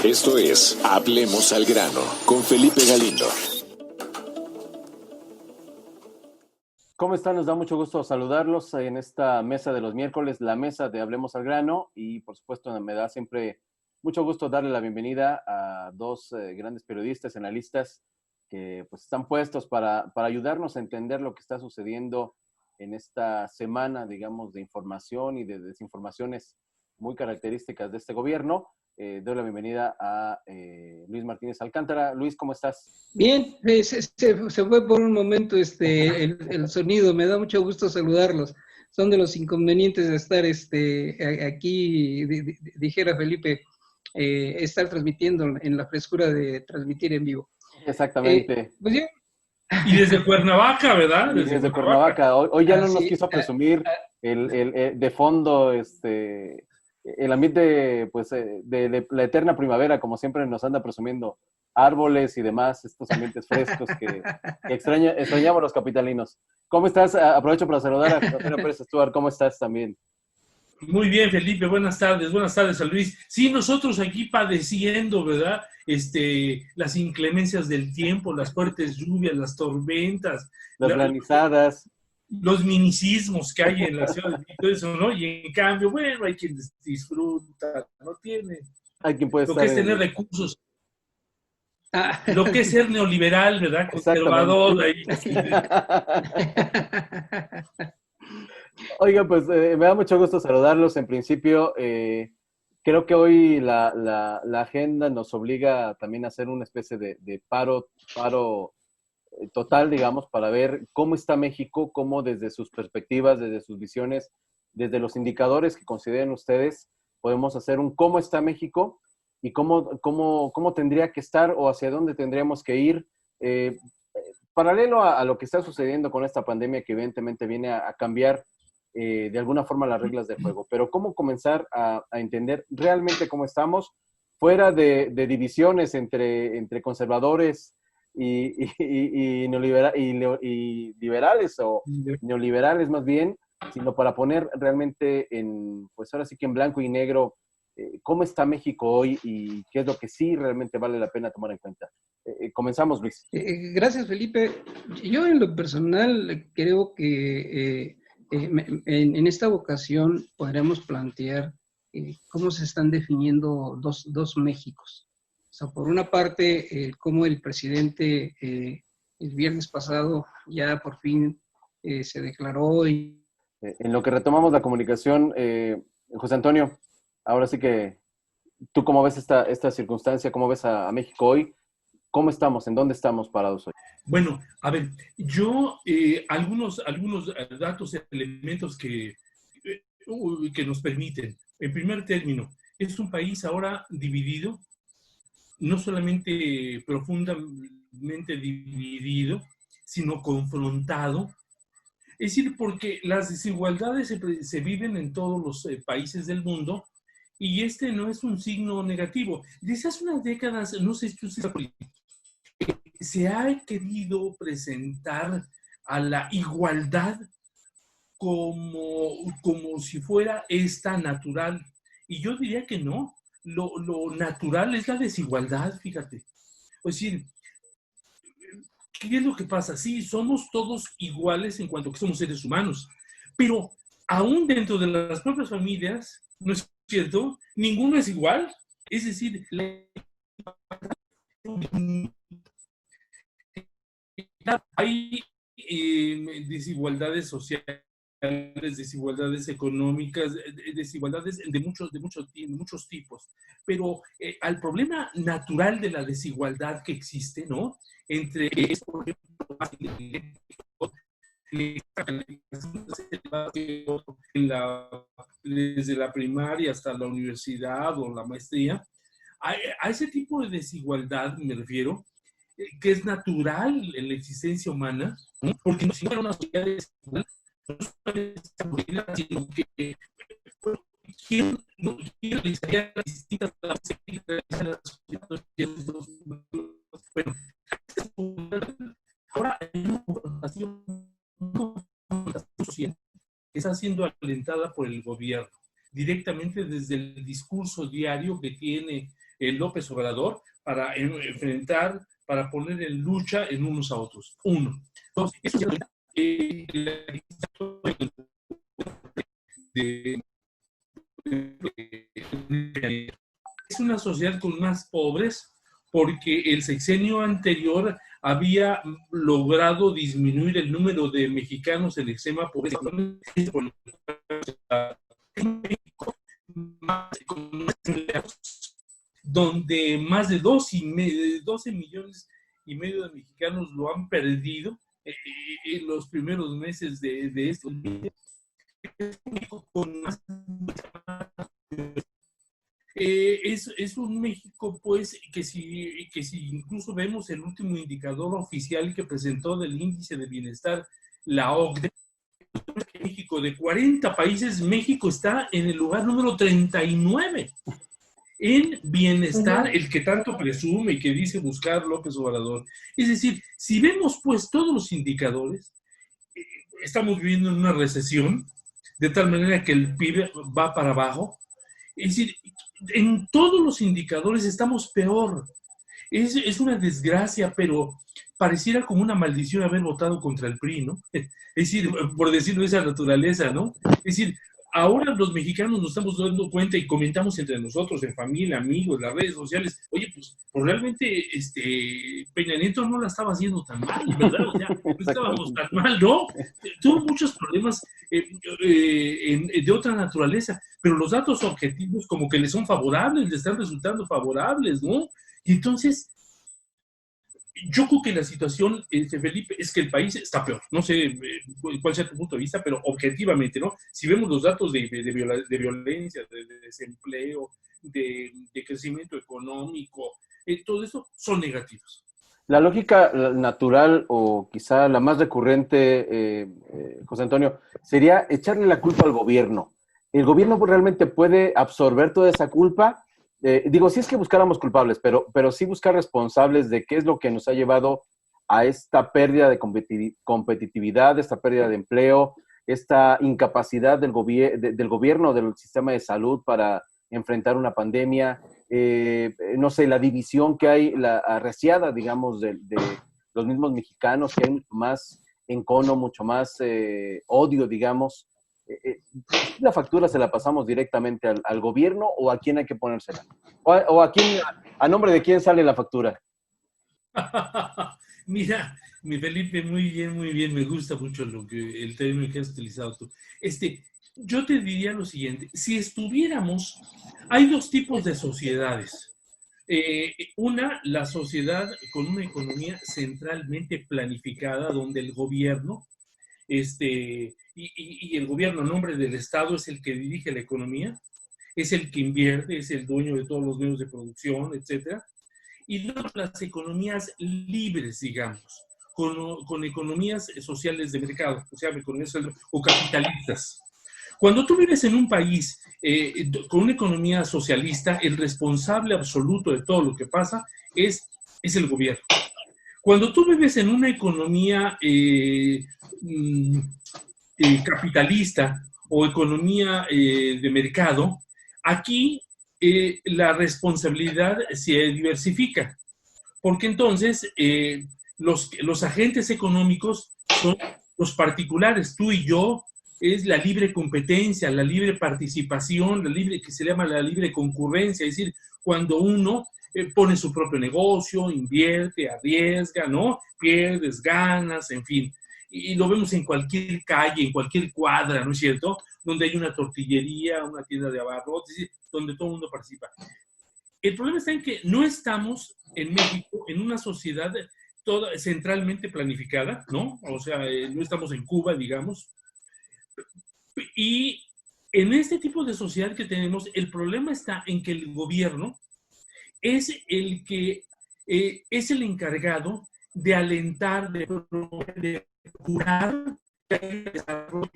Esto es Hablemos al Grano con Felipe Galindo. ¿Cómo están? Nos da mucho gusto saludarlos en esta mesa de los miércoles, la mesa de Hablemos al Grano, y por supuesto me da siempre mucho gusto darle la bienvenida a dos grandes periodistas, analistas que pues están puestos para ayudarnos a entender lo que está sucediendo en esta semana, digamos, de información y de desinformaciones muy características de este gobierno. Doy la bienvenida a Luis Martínez Alcántara. Luis, ¿cómo estás? Bien, se fue por un momento el sonido, me da mucho gusto saludarlos. Son de los inconvenientes de estar aquí, dijera Felipe, estar transmitiendo en la frescura de transmitir en vivo. Exactamente. Pues ya. Y desde Cuernavaca, ¿verdad? Y desde Cuernavaca. Hoy ya no nos Sí, quiso presumir de fondo el ambiente pues, de la eterna primavera, como siempre nos anda presumiendo, árboles y demás, estos ambientes frescos que extrañamos los capitalinos. ¿Cómo estás? Aprovecho para saludar a Antonio Pérez Stuart. ¿Cómo estás también? Muy bien, Felipe, buenas tardes a Luis. Sí, nosotros aquí padeciendo, ¿verdad? Las inclemencias del tiempo, las fuertes lluvias, las tormentas, Las granizadas. los minicismos que hay en la ciudad y todo eso, ¿no? Y en cambio, bueno, hay quien disfruta, no tiene. Hay quien puede Lo estar que es tener recursos, Ah. lo que es ser neoliberal, ¿verdad? Conservador. Ahí. Oiga, pues me da mucho gusto saludarlos. En principio, creo que hoy la agenda nos obliga también a hacer una especie de paro total, digamos, para ver cómo está México, cómo desde sus perspectivas, desde sus visiones, desde los indicadores que consideren ustedes, podemos hacer un cómo está México y cómo tendría que estar o hacia dónde tendríamos que ir. Paralelo a lo que está sucediendo con esta pandemia que evidentemente viene a cambiar de alguna forma las reglas del juego, pero cómo comenzar a entender realmente cómo estamos, fuera de divisiones entre conservadores y liberales o neoliberales más bien, sino para poner realmente pues ahora sí que en blanco y negro cómo está México hoy y qué es lo que sí realmente vale la pena tomar en cuenta. Comenzamos, Luis. Gracias, Felipe. Yo en lo personal creo que en esta ocasión podremos plantear cómo se están definiendo dos Méxicos. O sea, por una parte, cómo el presidente el viernes pasado ya por fin se declaró. En lo que retomamos la comunicación, José Antonio, ahora sí que tú cómo ves esta circunstancia, cómo ves a México hoy, cómo estamos, en dónde estamos parados hoy. Bueno, a ver, yo algunos datos, elementos que nos permiten. En primer término, es un país ahora dividido, no solamente profundamente dividido, sino confrontado. Es decir, porque las desigualdades se viven en todos los países del mundo y este no es un signo negativo. Desde hace unas décadas, no sé si usted se ha querido presentar a la igualdad como si fuera esta natural. Y yo diría que no. Lo natural es la desigualdad, fíjate. Es decir, ¿qué es lo que pasa? Sí, somos todos iguales en cuanto a que somos seres humanos, pero aún dentro de las propias familias, ¿no es cierto? Ninguno es igual. Es decir, hay desigualdades sociales, desigualdades económicas, desigualdades de muchos tipos. Pero al problema natural de la desigualdad que existe, ¿no? Entre, por ejemplo, desde la primaria hasta la universidad o la maestría, a ese tipo de desigualdad me refiero, que es natural en la existencia humana, porque no era una sociedad desigual, no solamente sino que ¿quién realizaría las distintas bueno, ahora hay una confrontación social que está siendo alentada por el gobierno, directamente desde el discurso diario que tiene López Obrador para enfrentar, para poner en lucha en unos a otros. Uno. Dos, eso es una sociedad con más pobres porque el sexenio anterior había logrado disminuir el número de mexicanos en extrema pobreza. En México, donde más de 12 millones y medio de mexicanos lo han perdido en los primeros meses de este México con más es un México, pues, que si incluso vemos el último indicador oficial que presentó del índice de bienestar la OCDE, México, de 40 países, México está en el lugar número 39 en bienestar, el que tanto presume y que dice buscar López Obrador. Es decir, si vemos pues todos los indicadores, estamos viviendo en una recesión, de tal manera que el PIB va para abajo. Es decir, en todos los indicadores estamos peor. Es una desgracia, pero pareciera como una maldición haber votado contra el PRI, ¿no? Es decir, por decirlo de esa naturaleza, ¿no? Es decir, ahora los mexicanos nos estamos dando cuenta y comentamos entre nosotros, en familia, amigos, en las redes sociales, oye, pues realmente Peña Nieto no la estaba haciendo tan mal, ¿verdad? O sea, no estábamos tan mal, ¿no? Tuvo muchos problemas de otra naturaleza, pero los datos objetivos como que le son favorables, le están resultando favorables, ¿no? Y entonces, yo creo que la situación, Felipe, es que el país está peor. No sé cuál sea tu punto de vista, pero objetivamente, ¿no? Si vemos los datos de violencia, de desempleo, de crecimiento económico, todo eso son negativos. La lógica natural o quizá la más recurrente, José Antonio, sería echarle la culpa al gobierno. ¿El gobierno realmente puede absorber toda esa culpa? Digo, sí es que buscáramos culpables, pero sí buscar responsables de qué es lo que nos ha llevado a esta pérdida de competitividad, esta pérdida de empleo, esta incapacidad del gobierno, del sistema de salud para enfrentar una pandemia, no sé, la división que hay, la arreciada, digamos, de los mismos mexicanos, que hay mucho más encono, mucho más odio, digamos. ¿La factura se la pasamos directamente al gobierno o a quién hay que ponérsela? ¿O a quién, a nombre de quién sale la factura? Mira, mi Felipe, muy bien, me gusta mucho el término que has utilizado tú. Yo te diría lo siguiente, si estuviéramos, hay dos tipos de sociedades. Una, la sociedad con una economía centralmente planificada, donde el gobierno, y el gobierno a nombre del Estado es el que dirige la economía, es el que invierte, es el dueño de todos los medios de producción, etcétera. Y luego las economías libres, digamos, con economías sociales de mercado, o sea, economías o capitalistas. Cuando tú vives en un país con una economía socialista, el responsable absoluto de todo lo que pasa es el gobierno. Cuando tú vives en una economía capitalista o economía de mercado, aquí la responsabilidad se diversifica, porque entonces los agentes económicos son los particulares, tú y yo, es la libre competencia, la libre participación, que se llama la libre concurrencia, es decir, cuando uno pone su propio negocio, invierte, arriesga, ¿no? Pierdes, ganas, en fin. Y lo vemos en cualquier calle, en cualquier cuadra, ¿no es cierto? Donde hay una tortillería, una tienda de abarrotes, es decir, donde todo el mundo participa. El problema está en que no estamos en México en una sociedad toda centralmente planificada, ¿no? O sea, no estamos en Cuba, digamos. Y en este tipo de sociedad que tenemos, el problema está en que el gobierno es el que es el encargado de alentar, de curar el desarrollo.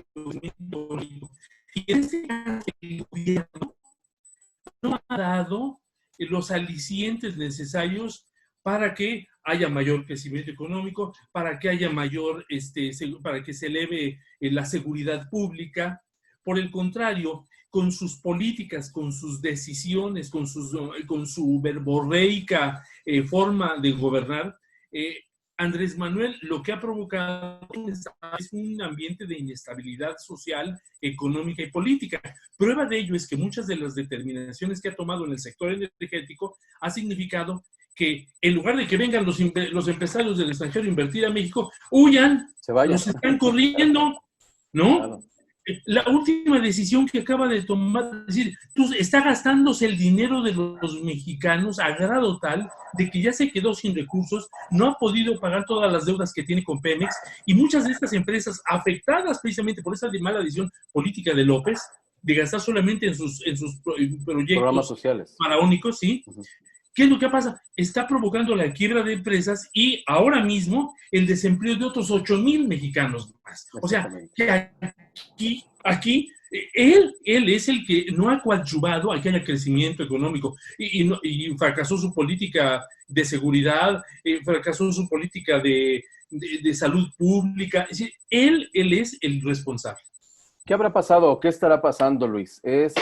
Y en este caso, el gobierno no ha dado los alicientes necesarios para que haya mayor crecimiento económico, para que haya mayor, para que se eleve la seguridad pública. Por el contrario, con sus políticas, con sus decisiones, con su verborreica forma de gobernar, Andrés Manuel lo que ha provocado es un ambiente de inestabilidad social, económica y política. Prueba de ello es que muchas de las determinaciones que ha tomado en el sector energético ha significado que en lugar de que vengan los empresarios del extranjero a invertir a México, huyan, Se vayan. los están corriendo, ¿no? Claro. La última decisión que acaba de tomar, es decir, está gastándose el dinero de los mexicanos a grado tal de que ya se quedó sin recursos, no ha podido pagar todas las deudas que tiene con Pemex, y muchas de estas empresas afectadas precisamente por esa mala decisión política de López, de gastar solamente en sus proyectos Programas sociales. faraónicos, ¿sí? Uh-huh. ¿Qué es lo que pasa? Está provocando la quiebra de empresas y ahora mismo el desempleo de otros 8,000 mexicanos más. O sea, que aquí él es el que no ha coadyuvado a que haya crecimiento económico y fracasó su política de seguridad, fracasó su política de salud pública. Es decir, él es el responsable. ¿Qué habrá pasado? ¿Qué estará pasando, Luis? Es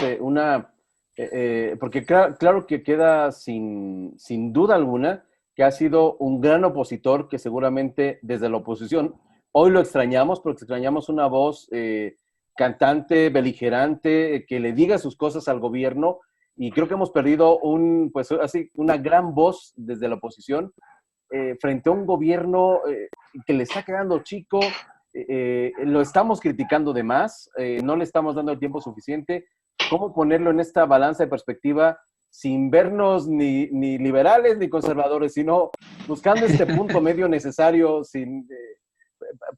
porque claro que queda sin duda alguna que ha sido un gran opositor que seguramente desde la oposición, hoy lo extrañamos porque extrañamos una voz cantante, beligerante, que le diga sus cosas al gobierno, y creo que hemos perdido una gran voz desde la oposición frente a un gobierno que le está quedando chico, lo estamos criticando de más, no le estamos dando el tiempo suficiente. ¿Cómo ponerlo en esta balanza de perspectiva sin vernos ni liberales ni conservadores, sino buscando este punto medio necesario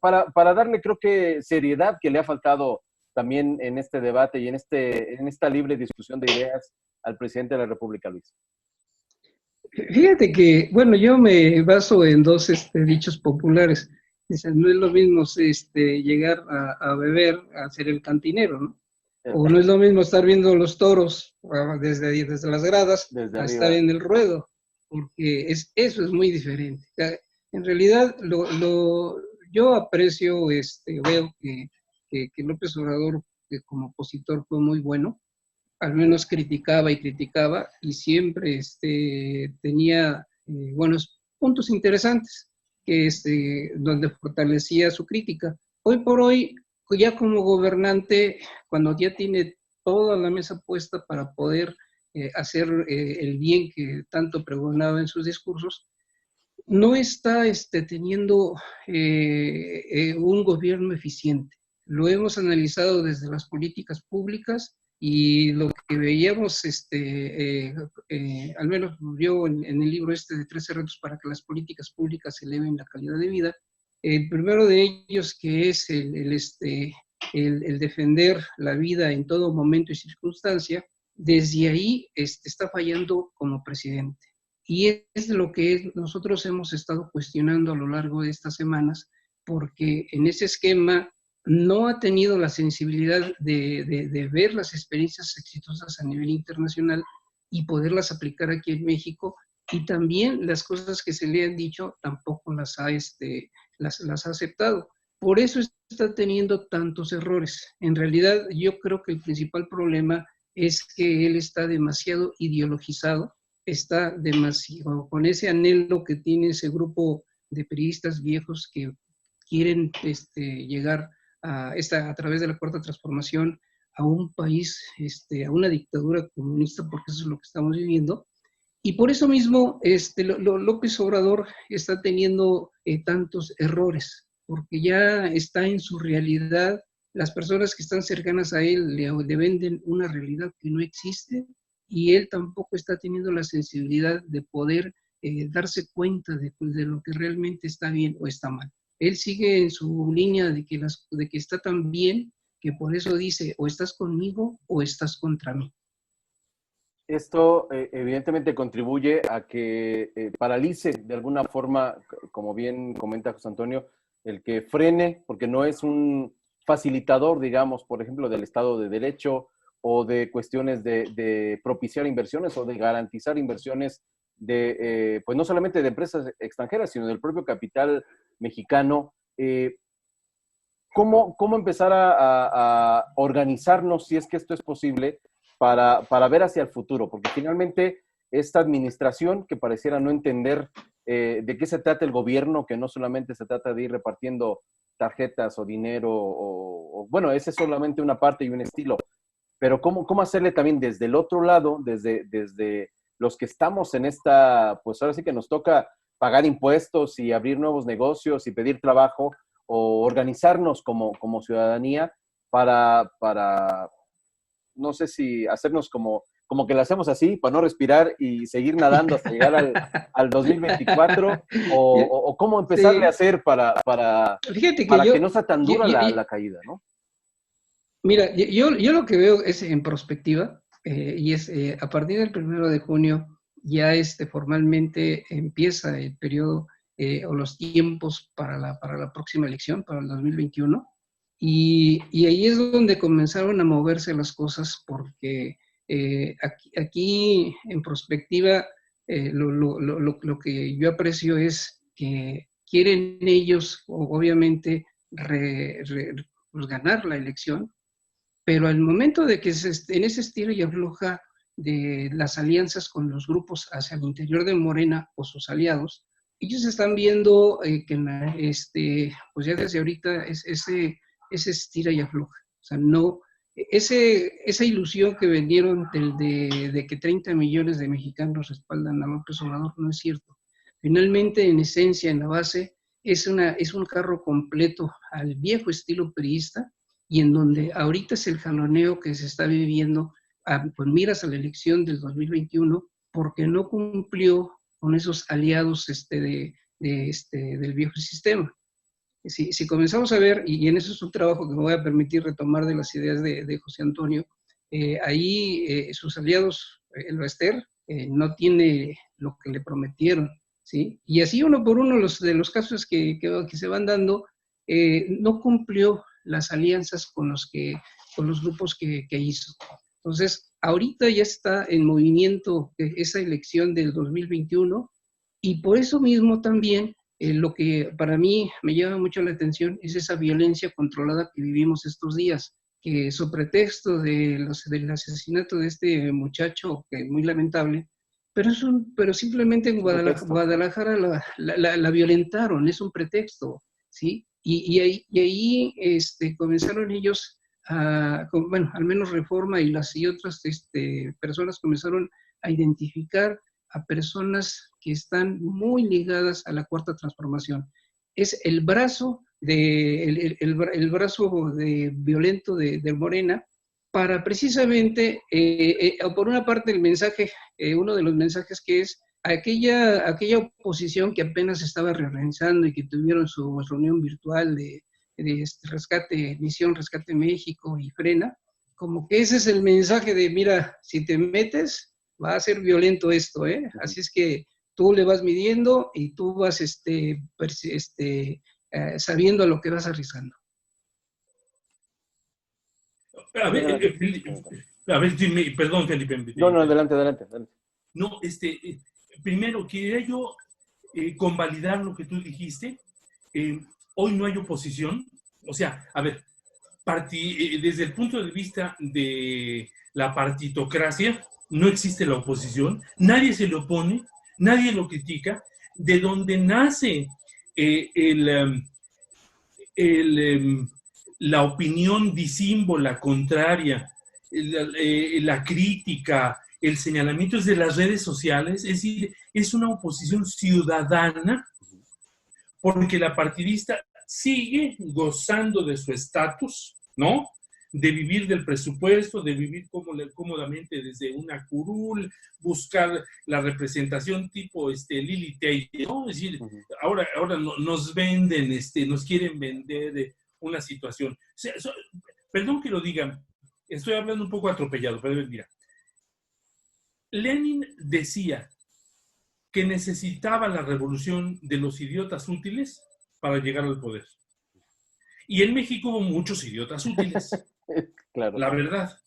para darle, creo que, seriedad que le ha faltado también en este debate y en esta libre discusión de ideas al presidente de la República, Luis? Fíjate que, bueno, yo me baso en dos dichos populares. Dicen, no es lo mismo llegar a beber a ser el cantinero, ¿no? O no es lo mismo estar viendo los toros desde las gradas a estar en el ruedo, porque eso es muy diferente. O sea, en realidad, yo aprecio, veo que López Obrador, que como opositor fue muy bueno, al menos criticaba y siempre tenía buenos puntos interesantes donde fortalecía su crítica. Hoy por hoy, ya como gobernante, cuando ya tiene toda la mesa puesta para poder hacer el bien que tanto pregonaba en sus discursos, no está teniendo un gobierno eficiente. Lo hemos analizado desde las políticas públicas y lo que veíamos, al menos yo en el libro de 13 retos para que las políticas públicas eleven la calidad de vida, el primero de ellos, que es el defender la vida en todo momento y circunstancia, desde ahí está fallando como presidente. Y es lo que nosotros hemos estado cuestionando a lo largo de estas semanas, porque en ese esquema no ha tenido la sensibilidad de ver las experiencias exitosas a nivel internacional y poderlas aplicar aquí en México, y también las cosas que se le han dicho tampoco las ha aceptado. Por eso está teniendo tantos errores. En realidad, yo creo que el principal problema es que él está demasiado ideologizado, está demasiado con ese anhelo que tiene ese grupo de periodistas viejos que quieren llegar a través de la Cuarta Transformación a un país, a una dictadura comunista, porque eso es lo que estamos viviendo. Y por eso mismo López Obrador está teniendo tantos errores, porque ya está en su realidad. Las personas que están cercanas a él le venden una realidad que no existe, y él tampoco está teniendo la sensibilidad de poder darse cuenta de lo que realmente está bien o está mal. Él sigue en su línea de que está tan bien, que por eso dice, o estás conmigo o estás contra mí. Esto evidentemente contribuye a que paralice de alguna forma, como bien comenta José Antonio, el que frene, porque no es un facilitador, digamos, por ejemplo, del Estado de Derecho o de cuestiones de propiciar inversiones o de garantizar inversiones pues no solamente de empresas extranjeras, sino del propio capital mexicano. ¿cómo empezar a organizarnos, si es que esto es posible, para ver hacia el futuro? Porque finalmente esta administración que pareciera no entender de qué se trata el gobierno, que no solamente se trata de ir repartiendo tarjetas o dinero, bueno, esa es solamente una parte y un estilo, pero ¿cómo hacerle también desde el otro lado, desde los que estamos en esta, pues ahora sí que nos toca pagar impuestos y abrir nuevos negocios y pedir trabajo, o organizarnos como ciudadanía para, no sé si hacernos como que lo hacemos así, para no respirar y seguir nadando hasta llegar al 2024, o cómo empezarle Sí. a hacer para Fíjate que que no sea tan dura la caída, ¿no? mira, yo lo que veo es en perspectiva, y es a partir del 1 de junio ya formalmente empieza el periodo o los tiempos para la próxima elección, para el 2021, y ahí es donde comenzaron a moverse las cosas porque aquí en perspectiva lo que yo aprecio es que quieren ellos obviamente pues, ganar la elección, pero al momento de que en ese estilo y afloja de las alianzas con los grupos hacia el interior de Morena o sus aliados, ellos están viendo que pues ya desde ahorita ese estira y afloja. O sea, no, esa ilusión que vendieron de que 30 millones de mexicanos respaldan a López Obrador no es cierto. Finalmente, en esencia, en la base, es un carro completo al viejo estilo priista, y en donde ahorita es el jaloneo que se está viviendo con miras a la elección del 2021, porque no cumplió con esos aliados del viejo sistema. Si comenzamos a ver, y en eso es un trabajo que me voy a permitir retomar de las ideas de José Antonio, ahí sus aliados, el Bester, no tiene lo que le prometieron, ¿sí? Y así uno por uno de los casos que se van dando, no cumplió las alianzas con los grupos que hizo. Entonces, ahorita ya está en movimiento esa elección del 2021, y por eso mismo también lo que para mí me llama mucho la atención es esa violencia controlada que vivimos estos días, que su pretexto del asesinato de este muchacho, que es muy lamentable, pero simplemente en Guadalajara la violentaron, es un pretexto, ¿sí? Y ahí comenzaron ellos bueno, al menos Reforma y otras personas comenzaron a identificar a personas que están muy ligadas a la Cuarta Transformación. Es el brazo violento de Morena, para precisamente, por una parte el mensaje, uno de los mensajes que es aquella oposición que apenas estaba reorganizando y que tuvieron su reunión virtual de Misión Rescate México y Frena, como que ese es el mensaje de, mira, si te metes, va a ser violento esto, ¿eh? Así es que tú le vas midiendo y tú vas sabiendo a lo que vas arriesgando. A ver, dime, perdón, Felipe. No, adelante. No, primero, quería yo convalidar lo que tú dijiste. Hoy no hay oposición. O sea, a ver, desde el punto de vista de la partitocracia, no existe la oposición, nadie se le opone, nadie lo critica. De donde nace la opinión disímbola, contraria, la crítica, el señalamiento es de las redes sociales, es decir, es una oposición ciudadana, porque la partidista sigue gozando de su estatus, ¿no? De vivir del presupuesto, de vivir cómodamente desde una curul, buscar la representación tipo Lili Telle, ¿no? Es decir, ahora nos venden, nos quieren vender una situación. O sea, perdón que lo digan, estoy hablando un poco atropellado, pero mira, Lenin decía que necesitaba la revolución de los idiotas útiles para llegar al poder. Y en México hubo muchos idiotas útiles. Claro. La verdad.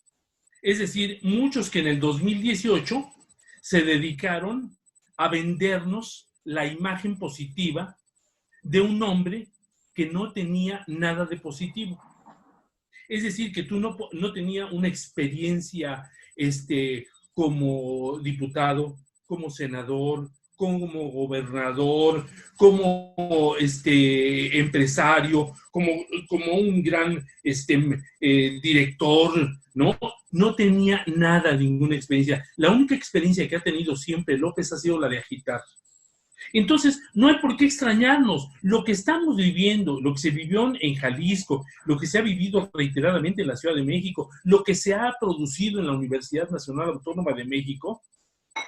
Es decir, muchos que en el 2018 se dedicaron a vendernos la imagen positiva de un hombre que no tenía nada de positivo. Es decir, que tú no tenías una experiencia como diputado, como senador, como gobernador, como empresario, como un gran director, ¿no? No tenía nada, ninguna experiencia. La única experiencia que ha tenido siempre López ha sido la de agitar. Entonces, no hay por qué extrañarnos. Lo que estamos viviendo, lo que se vivió en Jalisco, lo que se ha vivido reiteradamente en la Ciudad de México, lo que se ha producido en la Universidad Nacional Autónoma de México,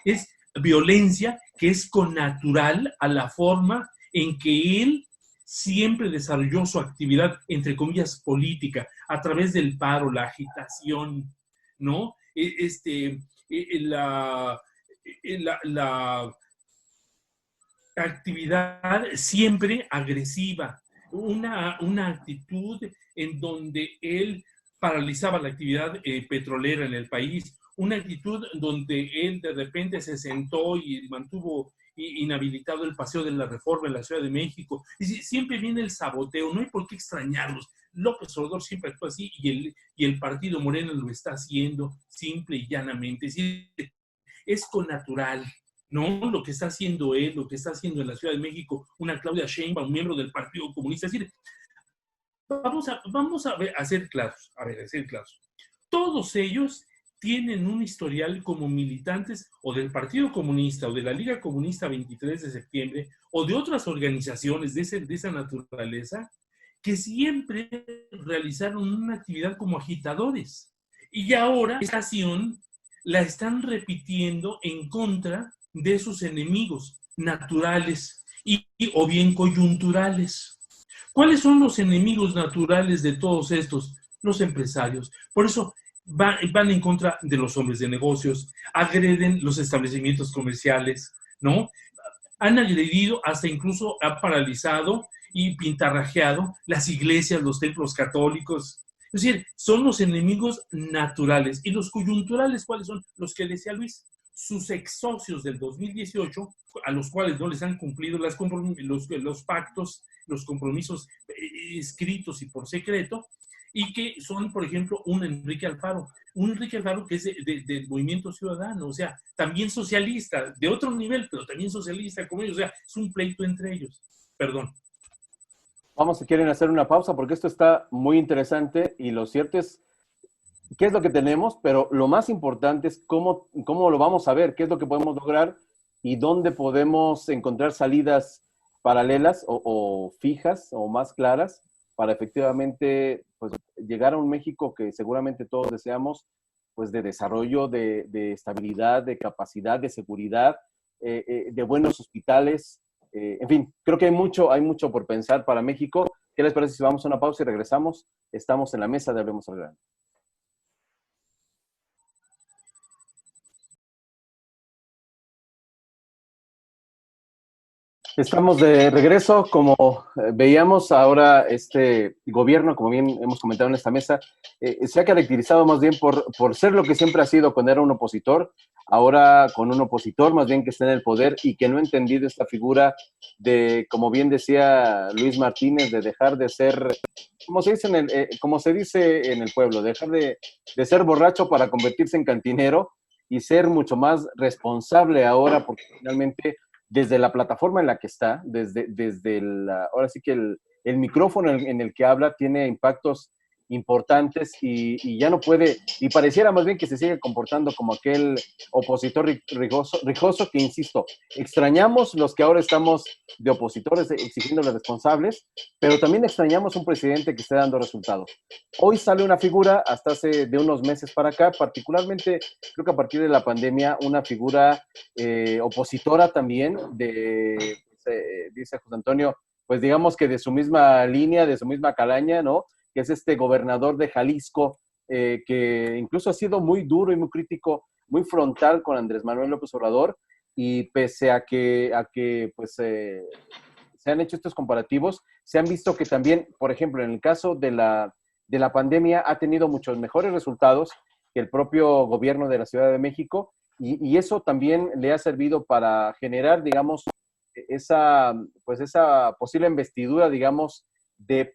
es violencia que es connatural a la forma en que él siempre desarrolló su actividad, entre comillas, política, a través del paro, la agitación, ¿no? La actividad siempre agresiva, una actitud en donde él paralizaba la actividad petrolera en el país, una actitud donde él de repente se sentó y mantuvo inhabilitado el Paseo de la Reforma en la Ciudad de México. Y siempre viene el saboteo, no hay por qué extrañarlos. López Obrador siempre actúa así y el partido Morena lo está haciendo simple y llanamente. Es connatural, ¿no? Lo que está haciendo él, lo que está haciendo en la Ciudad de México, una Claudia Sheinbaum, un miembro del Partido Comunista. Es decir, vamos a ser claros, a ser claros. Todos ellos tienen un historial como militantes o del Partido Comunista o de la Liga Comunista 23 de septiembre o de otras organizaciones de esa naturaleza que siempre realizaron una actividad como agitadores. Y ahora esta acción la están repitiendo en contra de sus enemigos naturales o bien coyunturales. ¿Cuáles son los enemigos naturales de todos estos? Los empresarios. Por eso van en contra de los hombres de negocios, agreden los establecimientos comerciales, ¿no? Han agredido, hasta incluso han paralizado y pintarrajeado las iglesias, los templos católicos. Es decir, son los enemigos naturales. ¿Y los coyunturales cuáles son? Los que decía Luis. Sus ex socios del 2018, a los cuales no les han cumplido los pactos, los compromisos escritos y por secreto, y que son, por ejemplo, un Enrique Alfaro que es del Movimiento Ciudadano, o sea, también socialista, de otro nivel, pero también socialista como ellos, o sea, es un pleito entre ellos. Perdón. Vamos, si quieren hacer una pausa, porque esto está muy interesante y lo cierto es qué es lo que tenemos, pero lo más importante es cómo lo vamos a ver, qué es lo que podemos lograr y dónde podemos encontrar salidas paralelas o fijas o más claras para efectivamente pues, llegar a un México que seguramente todos deseamos, pues de desarrollo, de estabilidad, de capacidad, de seguridad, de buenos hospitales. En fin, creo que hay mucho por pensar para México. ¿Qué les parece si vamos a una pausa y regresamos? Estamos en la mesa de Hablemos al Grano. Estamos de regreso. Como veíamos ahora, este gobierno, como bien hemos comentado en esta mesa, se ha caracterizado más bien por ser lo que siempre ha sido cuando era un opositor, ahora con un opositor más bien que está en el poder y que no ha entendido esta figura de, como bien decía Luis Martínez, de dejar de ser, como se dice en el pueblo, dejar de ser borracho para convertirse en cantinero y ser mucho más responsable ahora, porque finalmente desde la plataforma en la que está, desde ahora sí que el micrófono en el que habla tiene impactos importantes y ya no puede, y pareciera más bien que se sigue comportando como aquel opositor rijoso que, insisto, extrañamos los que ahora estamos de opositores exigiéndole responsables, pero también extrañamos un presidente que esté dando resultados. Hoy sale una figura, hasta hace de unos meses para acá, particularmente creo que a partir de la pandemia, una figura opositora también, dice José Antonio, pues digamos que de su misma línea, de su misma calaña, ¿no? Que es este gobernador de Jalisco, que incluso ha sido muy duro y muy crítico, muy frontal con Andrés Manuel López Obrador, y pese a que pues, se han hecho estos comparativos, se han visto que también, por ejemplo, en el caso de la pandemia, ha tenido muchos mejores resultados que el propio gobierno de la Ciudad de México, y eso también le ha servido para generar, digamos, esa posible investidura, digamos, de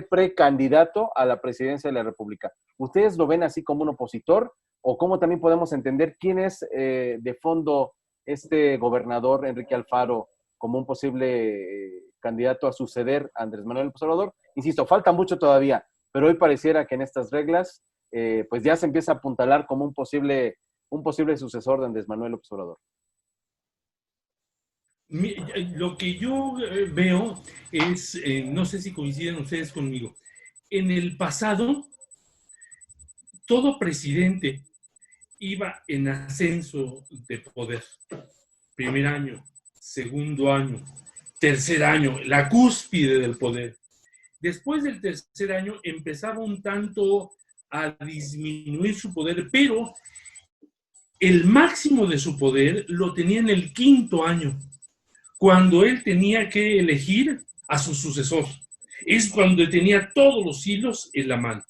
precandidato a la presidencia de la República. ¿Ustedes lo ven así como un opositor o cómo también podemos entender quién es de fondo este gobernador Enrique Alfaro como un posible candidato a suceder a Andrés Manuel López Obrador? Insisto, falta mucho todavía, pero hoy pareciera que en estas reglas pues ya se empieza a apuntalar como un posible sucesor de Andrés Manuel López Obrador. Lo que yo veo es, no sé si coinciden ustedes conmigo, en el pasado todo presidente iba en ascenso de poder. Primer año, segundo año, tercer año, la cúspide del poder. Después del tercer año empezaba un tanto a disminuir su poder, pero el máximo de su poder lo tenía en el quinto año, cuando él tenía que elegir a su sucesor. Es cuando tenía todos los hilos en la mano.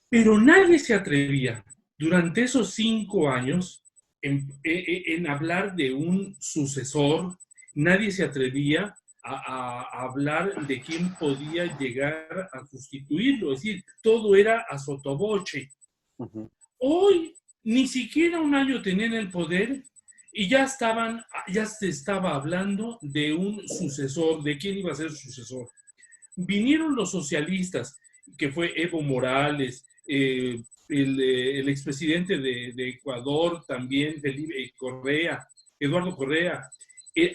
Pero nadie se atrevía durante esos 5 años en hablar de un sucesor. Nadie se atrevía a hablar de quién podía llegar a sustituirlo. Es decir, todo era a sotoboche. Uh-huh. Hoy, ni siquiera un año tenían el poder y ya se estaba hablando de un sucesor, de quién iba a ser sucesor. Vinieron los socialistas, que fue Evo Morales, el expresidente de Ecuador también, Eduardo Correa,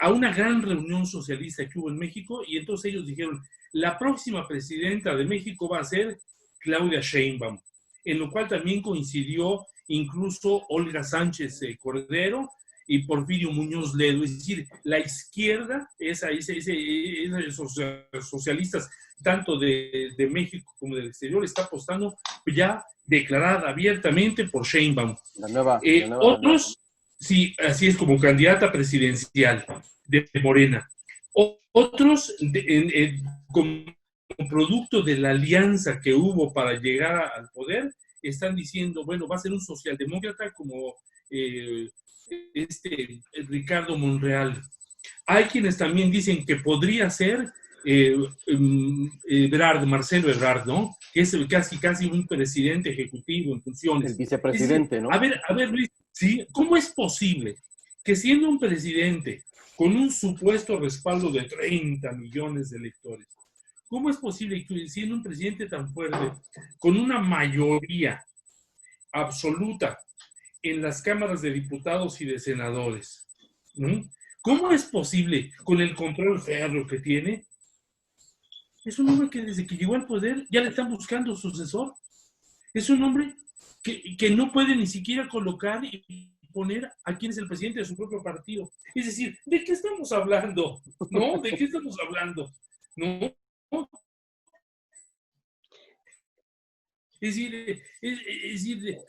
a una gran reunión socialista que hubo en México, y entonces ellos dijeron, la próxima presidenta de México va a ser Claudia Sheinbaum, en lo cual también coincidió incluso Olga Sánchez Cordero y Porfirio Muñoz Ledo. Es decir, la izquierda, esos socialistas, tanto de México como del exterior, está apostando ya declarada abiertamente por Sheinbaum. Otros, sí, así es, como candidata presidencial de Morena. Otros, como producto de la alianza que hubo para llegar al poder, están diciendo, bueno, va a ser un socialdemócrata como Ricardo Monreal. Hay quienes también dicen que podría ser Marcelo Ebrard, ¿no? Que es casi un presidente ejecutivo en funciones. El vicepresidente, ¿no? A ver, Luis, ¿sí? ¿Cómo es posible que siendo un presidente con un supuesto respaldo de 30 millones de electores, cómo es posible que siendo un presidente tan fuerte, con una mayoría absoluta en las cámaras de diputados y de senadores, ¿no? ¿Cómo es posible, con el control férreo que tiene? Es un hombre que desde que llegó al poder ya le están buscando sucesor. Es un hombre que no puede ni siquiera colocar y poner a quién es el presidente de su propio partido. Es decir, ¿de qué estamos hablando? ¿No? ¿De qué estamos hablando? ¿No? Es decir,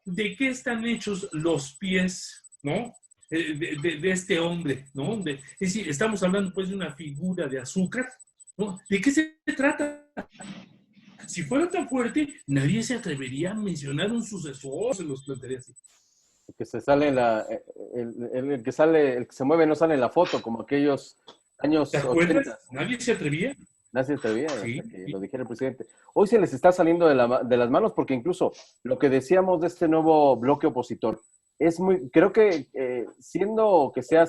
¿de qué están hechos los pies, ¿no? De este hombre, ¿no? Es decir, estamos hablando pues de una figura de azúcar, ¿no? ¿De qué se trata? Si fuera tan fuerte, nadie se atrevería a mencionar un sucesor, se los plantearía así. El que se sale el que se mueve no sale en la foto, como aquellos años ¿te acuerdas? 80. ¿Nadie se atrevía? Nadie se atrevía, sí, hasta que lo dijera el presidente. Hoy se les está saliendo de las manos, porque incluso lo que decíamos de este nuevo bloque opositor, creo que siendo que sea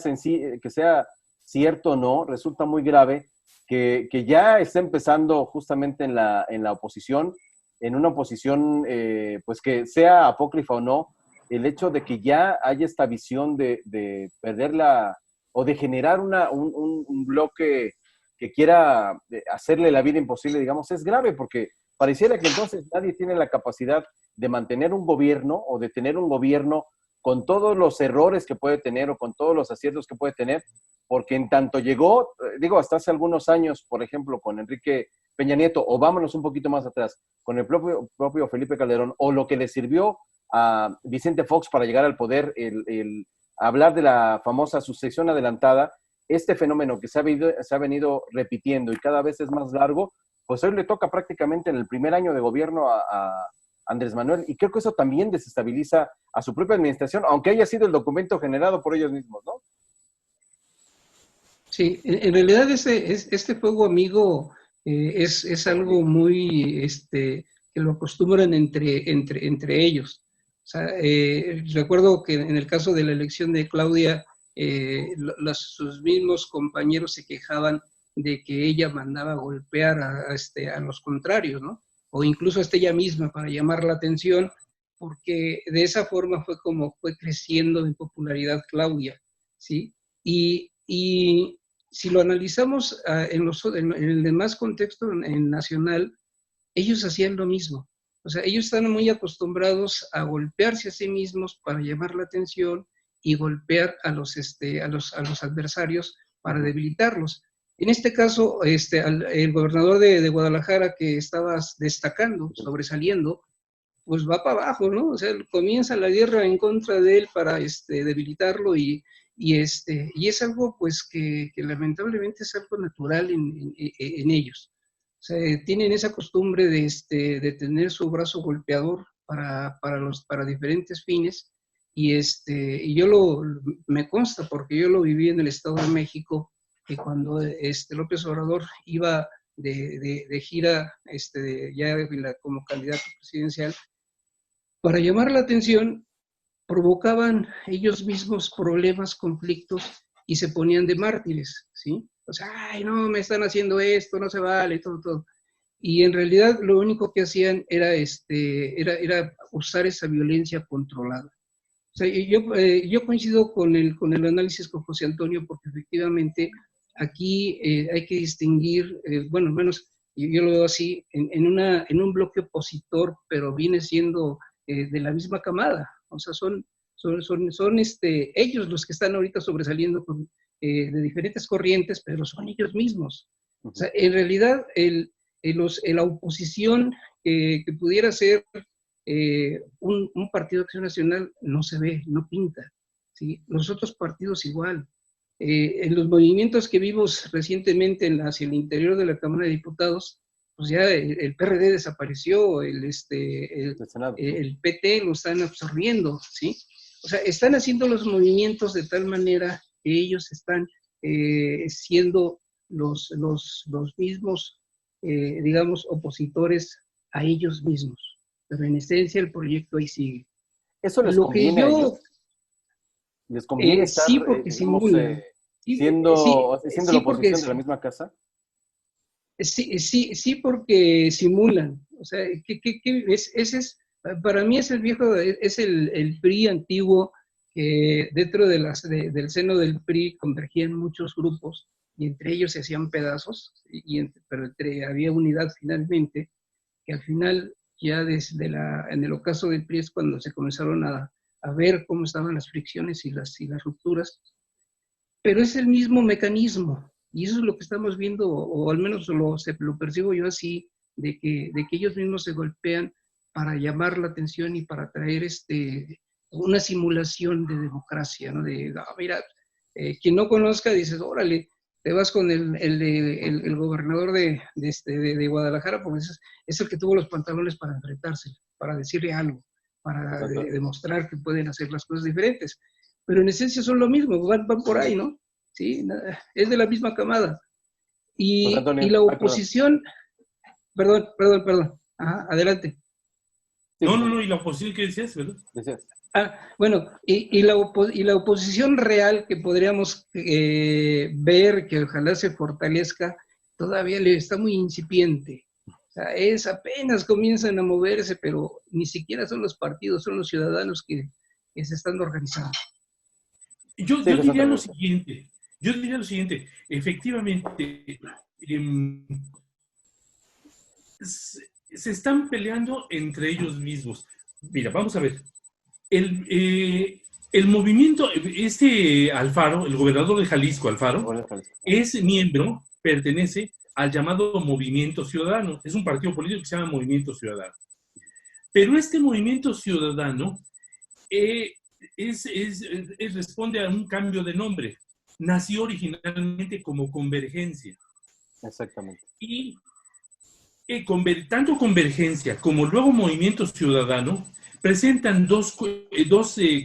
cierto o no, resulta muy grave que ya está empezando justamente en la oposición, en una oposición pues que sea apócrifa o no, el hecho de que ya haya esta visión de perderla o de generar un bloque que quiera hacerle la vida imposible, digamos, es grave, porque pareciera que entonces nadie tiene la capacidad de mantener un gobierno o de tener un gobierno con todos los errores que puede tener o con todos los aciertos que puede tener, porque en tanto llegó, hasta hace algunos años, por ejemplo, con Enrique Peña Nieto, o vámonos un poquito más atrás, con el propio Felipe Calderón, o lo que le sirvió a Vicente Fox para llegar al poder, el hablar de la famosa sucesión adelantada, este fenómeno que se ha venido repitiendo y cada vez es más largo, pues hoy le toca prácticamente en el primer año de gobierno a Andrés Manuel, y creo que eso también desestabiliza a su propia administración, aunque haya sido el documento generado por ellos mismos, ¿no? Sí, en realidad este fuego amigo es algo muy, que lo acostumbran entre ellos. O sea, recuerdo que en el caso de la elección de Claudia, sus mismos compañeros se quejaban de que ella mandaba golpear a los contrarios, ¿no? O incluso hasta ella misma para llamar la atención, porque de esa forma fue como fue creciendo en popularidad Claudia, ¿sí? Y si lo analizamos en el demás contexto nacional, ellos hacían lo mismo. O sea, ellos están muy acostumbrados a golpearse a sí mismos para llamar la atención y golpear a los adversarios para debilitarlos. En este caso, el gobernador de Guadalajara, que estaba destacando, sobresaliendo, pues va para abajo, ¿no? O sea, comienza la guerra en contra de él para debilitarlo y es algo pues que lamentablemente es algo natural en ellos. O sea, tienen esa costumbre de tener su brazo golpeador para diferentes fines y me consta porque yo lo viví en el Estado de México, que cuando López Obrador iba de gira como candidato presidencial, para llamar la atención, provocaban ellos mismos problemas, conflictos y se ponían de mártires, ¿sí? O sea, ay, no, me están haciendo esto, no se vale, todo. Y en realidad lo único que hacían era usar esa violencia controlada. O sea, yo coincido con el análisis con José Antonio porque efectivamente aquí hay que distinguir, bueno, al menos yo lo veo así, en un bloque opositor, pero viene siendo de la misma camada. O sea, son ellos los que están ahorita sobresaliendo de diferentes corrientes, pero son ellos mismos. O sea, en realidad, la oposición que pudiera ser un partido de acción nacional no se ve, no pinta, ¿sí? Los otros partidos igual. En los movimientos que vimos recientemente hacia el interior de la Cámara de Diputados, pues ya el PRD desapareció, el PT lo están absorbiendo, ¿sí? O sea, están haciendo los movimientos de tal manera que ellos están siendo los mismos, digamos, opositores a ellos mismos. Pero en esencia el proyecto ahí sigue. ¿Eso les Lo que conviene a ellos? yo, ¿Les conviene estar, sí, porque digamos, simulan. siendo la Porque oposición de la misma casa? sí, porque simulan. O sea, ese es, para mí es el viejo, es el PRI antiguo, que dentro del seno del PRI convergían muchos grupos y entre ellos se hacían pedazos, pero había unidad finalmente, que al final ya en el ocaso del PRI es cuando se comenzaron a ver cómo estaban las fricciones y las rupturas, pero es el mismo mecanismo, y eso es lo que estamos viendo, o al menos lo percibo yo así, de que ellos mismos se golpean para llamar la atención y para traer una simulación de democracia, ¿no? Mira, quien no conozca, dices, órale, te vas con el gobernador de Guadalajara, porque es el que tuvo los pantalones para enfrentarse, para decirle algo, para demostrar que pueden hacer las cosas diferentes. Pero en esencia son lo mismo, van por ahí, ¿no? Sí, es de la misma camada. José Y Antonio, la ay, perdón. oposición, perdón. Ajá, adelante. Sí, sí, No, y la oposición que decías, ¿verdad? decías. Bueno, y la oposición real que podríamos ver, que ojalá se fortalezca, todavía está muy incipiente. O sea, apenas comienzan a moverse, pero ni siquiera son los partidos, son los ciudadanos que se están organizando. Yo Sí, José diría lo Antonio. siguiente, efectivamente, se están peleando entre ellos mismos. Mira, vamos a ver, el movimiento, Alfaro, el gobernador de Jalisco, Alfaro, es miembro, pertenece al llamado Movimiento Ciudadano, es un partido político que se llama Movimiento Ciudadano. Pero este Movimiento Ciudadano responde a un cambio de nombre. Nació originalmente como Convergencia. Exactamente. Y tanto Convergencia como luego Movimiento Ciudadano presentan dos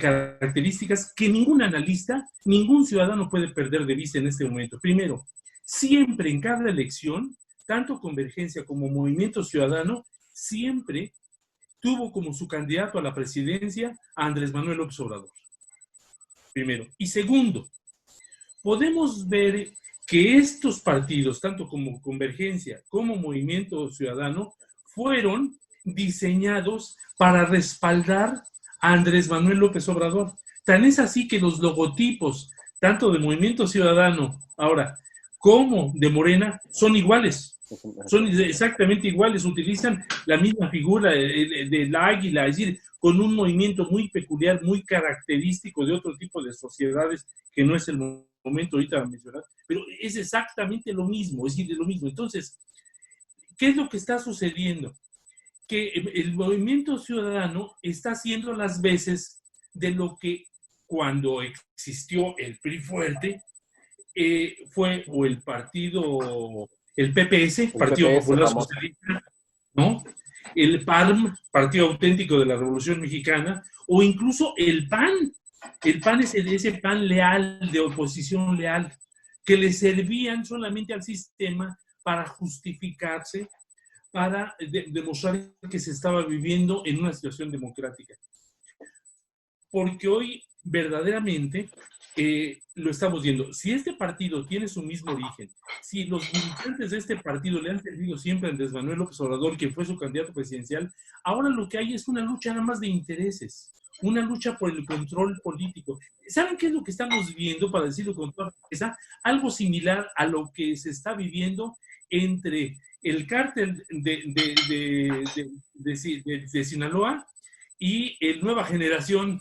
características que ningún analista, ningún ciudadano puede perder de vista en este momento. Primero, siempre en cada elección, tanto Convergencia como Movimiento Ciudadano, siempre tuvo como su candidato a la presidencia a Andrés Manuel López Obrador. Primero. Y segundo, podemos ver que estos partidos, tanto como Convergencia como Movimiento Ciudadano, fueron diseñados para respaldar a Andrés Manuel López Obrador. Tan es así que los logotipos, tanto de Movimiento Ciudadano ahora como de Morena, son iguales. Son exactamente iguales, utilizan la misma figura de la águila, es decir, con un movimiento muy peculiar, muy característico de otro tipo de sociedades que no es el momento ahorita de mencionar, pero es exactamente lo mismo, es decir, lo mismo. Entonces, ¿qué es lo que está sucediendo? Que el movimiento ciudadano está haciendo las veces de lo que cuando existió el PRI fuerte, fue o el partido, el PPS, Partido Popular Socialista, ¿no? El PARM, Partido Auténtico de la Revolución Mexicana, o incluso el PAN. El PAN es ese PAN leal, de oposición leal, que le servían solamente al sistema para justificarse, para demostrar que se estaba viviendo en una situación democrática. Porque hoy verdaderamente lo estamos viendo. Si este partido tiene su mismo origen, si los militantes de este partido le han servido siempre a Andrés Manuel López Obrador, que fue su candidato presidencial, ahora lo que hay es una lucha nada más de intereses, una lucha por el control político. ¿Saben qué es lo que estamos viendo, para decirlo con toda certeza? Algo similar a lo que se está viviendo entre el cártel de Sinaloa y el Nueva Generación.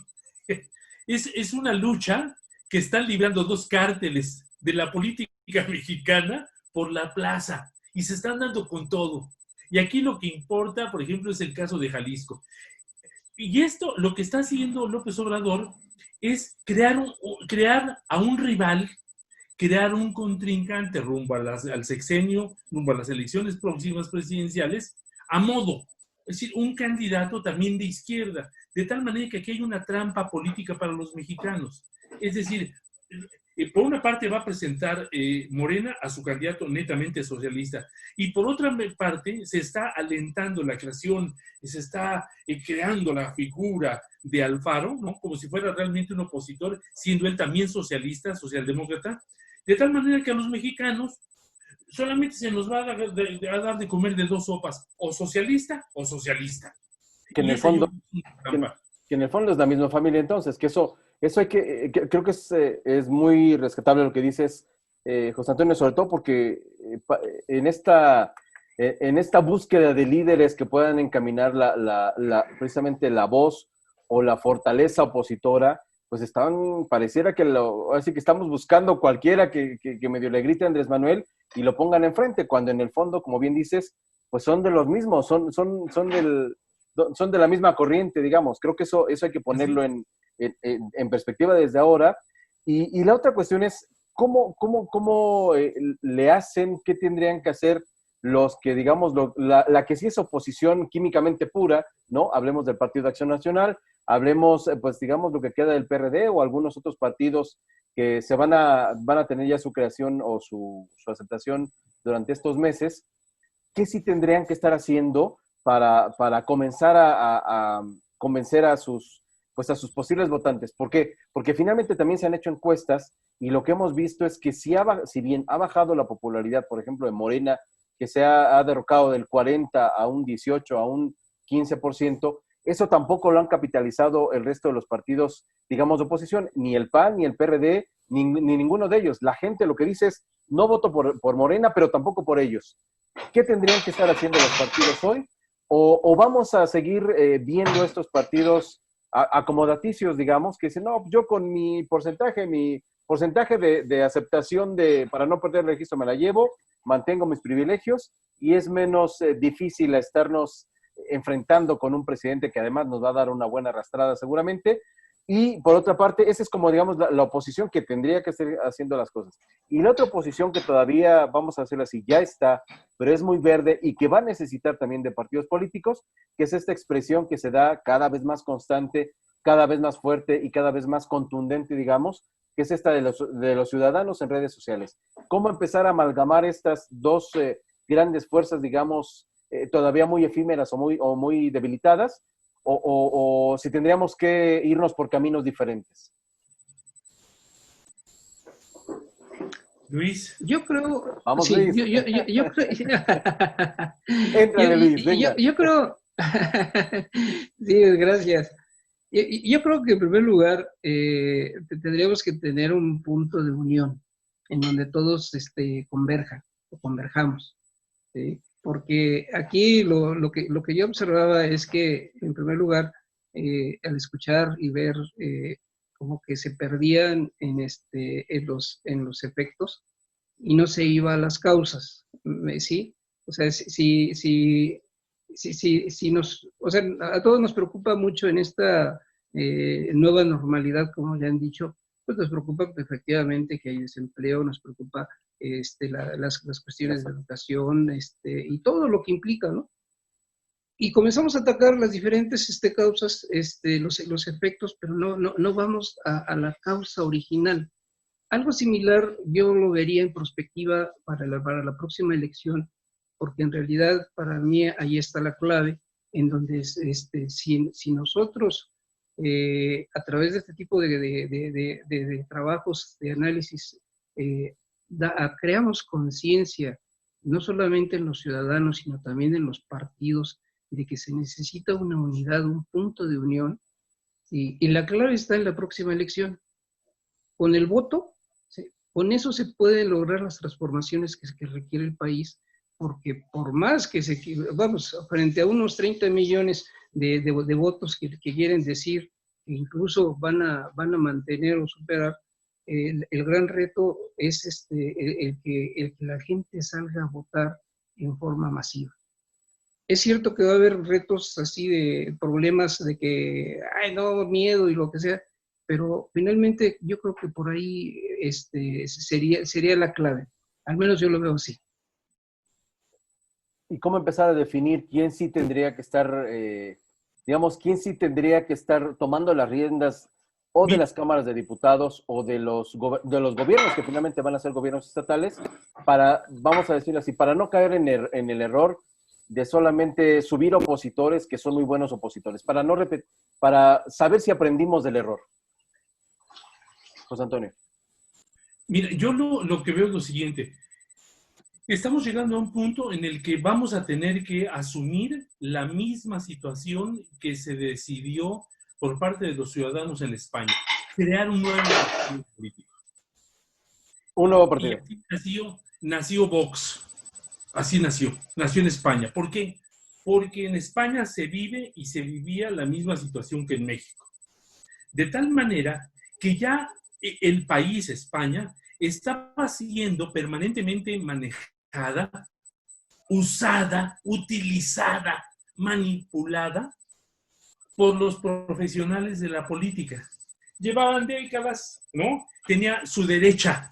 Es una lucha que están librando dos cárteles de la política mexicana por la plaza y se están dando con todo. Y aquí lo que importa, por ejemplo, es el caso de Jalisco. Y esto, lo que está haciendo López Obrador es crear a un rival, crear un contrincante rumbo al sexenio, rumbo a las elecciones próximas presidenciales, a modo, es decir, un candidato también de izquierda, de tal manera que aquí hay una trampa política para los mexicanos. Es decir, por una parte va a presentar Morena a su candidato netamente socialista, y por otra parte se está alentando la creación, se está creando la figura de Alfaro, ¿no? Como si fuera realmente un opositor, siendo él también socialista, socialdemócrata, de tal manera que a los mexicanos solamente se nos va a dar de comer de dos sopas, o socialista o socialista. Que en el fondo, que en el fondo es la misma familia, entonces, que eso hay creo que es muy rescatable lo que dices, José Antonio, sobre todo porque en esta búsqueda de líderes que puedan encaminar precisamente la voz o la fortaleza opositora, pues pareciera que así que estamos buscando cualquiera que medio le grite a Andrés Manuel y lo pongan enfrente, cuando en el fondo, como bien dices, pues son de los mismos, son de la misma corriente, digamos. Creo que eso hay que ponerlo en perspectiva desde ahora. Y la otra cuestión es, ¿cómo le hacen, qué tendrían que hacer los que, digamos, la que sí es oposición químicamente pura, ¿no? Hablemos del Partido de Acción Nacional, hablemos, pues, digamos, lo que queda del PRD o algunos otros partidos que se van a tener ya su creación o su aceptación durante estos meses. ¿Qué sí tendrían que estar haciendo para comenzar a convencer a sus posibles votantes? ¿Por qué? Porque finalmente también se han hecho encuestas y lo que hemos visto es que si bien ha bajado la popularidad, por ejemplo, de Morena, que se ha derrocado del 40 a un 18, a un 15%, eso tampoco lo han capitalizado el resto de los partidos, digamos, de oposición, ni el PAN, ni el PRD, ni ninguno de ellos. La gente lo que dice es, no voto por Morena, pero tampoco por ellos. ¿Qué tendrían que estar haciendo los partidos hoy? ¿O vamos a seguir viendo estos partidos acomodaticios, digamos, que dicen, no, yo con mi porcentaje de aceptación para no perder el registro me la llevo, mantengo mis privilegios y es menos difícil estarnos enfrentando con un presidente que además nos va a dar una buena arrastrada seguramente? Y por otra parte, esa es como, digamos, la oposición que tendría que estar haciendo las cosas. Y la otra oposición que todavía, vamos a hacerlo así, ya está, pero es muy verde y que va a necesitar también de partidos políticos, que es esta expresión que se da cada vez más constante, cada vez más fuerte y cada vez más contundente, digamos, que es esta de los ciudadanos en redes sociales. ¿Cómo empezar a amalgamar estas dos grandes fuerzas, digamos, todavía muy efímeras o muy debilitadas? O si tendríamos que irnos por caminos diferentes. Luis. Yo creo... Vamos, sí, Luis. yo creo... Éntrale, Luis, venga. Yo creo... sí, gracias. Yo creo que en primer lugar tendríamos que tener un punto de unión en donde todos converjan o converjamos, ¿sí? Porque aquí lo que yo observaba es que, en primer lugar, al escuchar y ver como que se perdían en los efectos y no se iba a las causas, ¿sí? O sea, o sea, a todos nos preocupa mucho en esta nueva normalidad, como ya han dicho, pues nos preocupa efectivamente que hay desempleo, nos preocupa las cuestiones de educación, y todo lo que implica, ¿no? Y comenzamos a atacar las diferentes causas, los efectos, pero no vamos a la causa original. Algo similar yo lo vería en perspectiva para la próxima elección, porque en realidad para mí ahí está la clave, en donde si nosotros a través de este tipo de trabajos, de análisis, creamos conciencia, no solamente en los ciudadanos, sino también en los partidos, de que se necesita una unidad, un punto de unión, y la clave está en la próxima elección. Con el voto, ¿sí? Con eso se pueden lograr las transformaciones que requiere el país, porque por más que vamos, frente a unos 30 millones de votos que quieren decir que incluso van a mantener o superar, el gran reto es el que la gente salga a votar en forma masiva. Es cierto que va a haber retos así de problemas de que, ay, no, miedo y lo que sea, pero finalmente yo creo que por ahí sería la clave. Al menos yo lo veo así. ¿Y cómo empezar a definir quién sí tendría que estar, digamos, quién sí tendría que estar tomando las riendas o de las cámaras de diputados o de los gobiernos que finalmente van a ser gobiernos estatales para, vamos a decirlo así, para no caer en el error de solamente subir opositores que son muy buenos opositores, para saber si aprendimos del error? José Antonio. Mira, yo lo que veo es lo siguiente. Estamos llegando a un punto en el que vamos a tener que asumir la misma situación que se decidió por parte de los ciudadanos en España. Crear un nuevo partido político. Un nuevo partido. Y así nació Vox. Así nació en España. ¿Por qué? Porque en España se vive y se vivía la misma situación que en México. De tal manera que ya el país, España, estaba siendo permanentemente manejada, usada, utilizada, manipulada por los profesionales de la política. Llevaban décadas, ¿no? Tenía su derecha,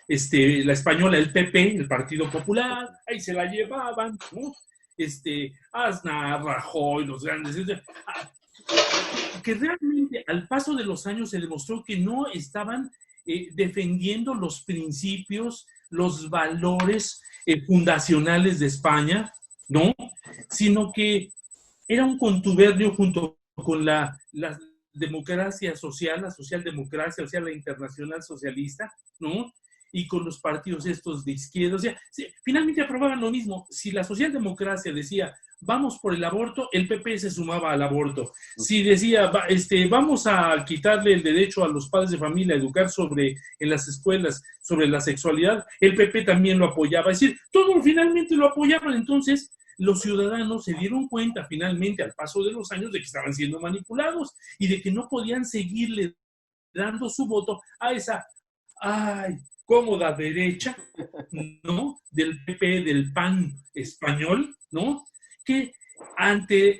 la española, el PP, el Partido Popular, ahí se la llevaban, ¿no? Aznar, Rajoy, los grandes, que realmente al paso de los años se demostró que no estaban defendiendo los principios, los valores fundacionales de España, ¿no? Sino que era un contubernio junto con la democracia social, la socialdemocracia, o sea, la internacional socialista, ¿no? Y con los partidos estos de izquierda. O sea, finalmente aprobaban lo mismo. Si la socialdemocracia decía, vamos por el aborto, el PP se sumaba al aborto. Si decía, vamos a quitarle el derecho a los padres de familia a educar en las escuelas sobre la sexualidad, el PP también lo apoyaba. Es decir, todos finalmente lo apoyaban. Entonces, los ciudadanos se dieron cuenta finalmente al paso de los años de que estaban siendo manipulados y de que no podían seguirle dando su voto a esa, cómoda derecha, ¿no? Del PP, del PAN español, ¿no? Que ante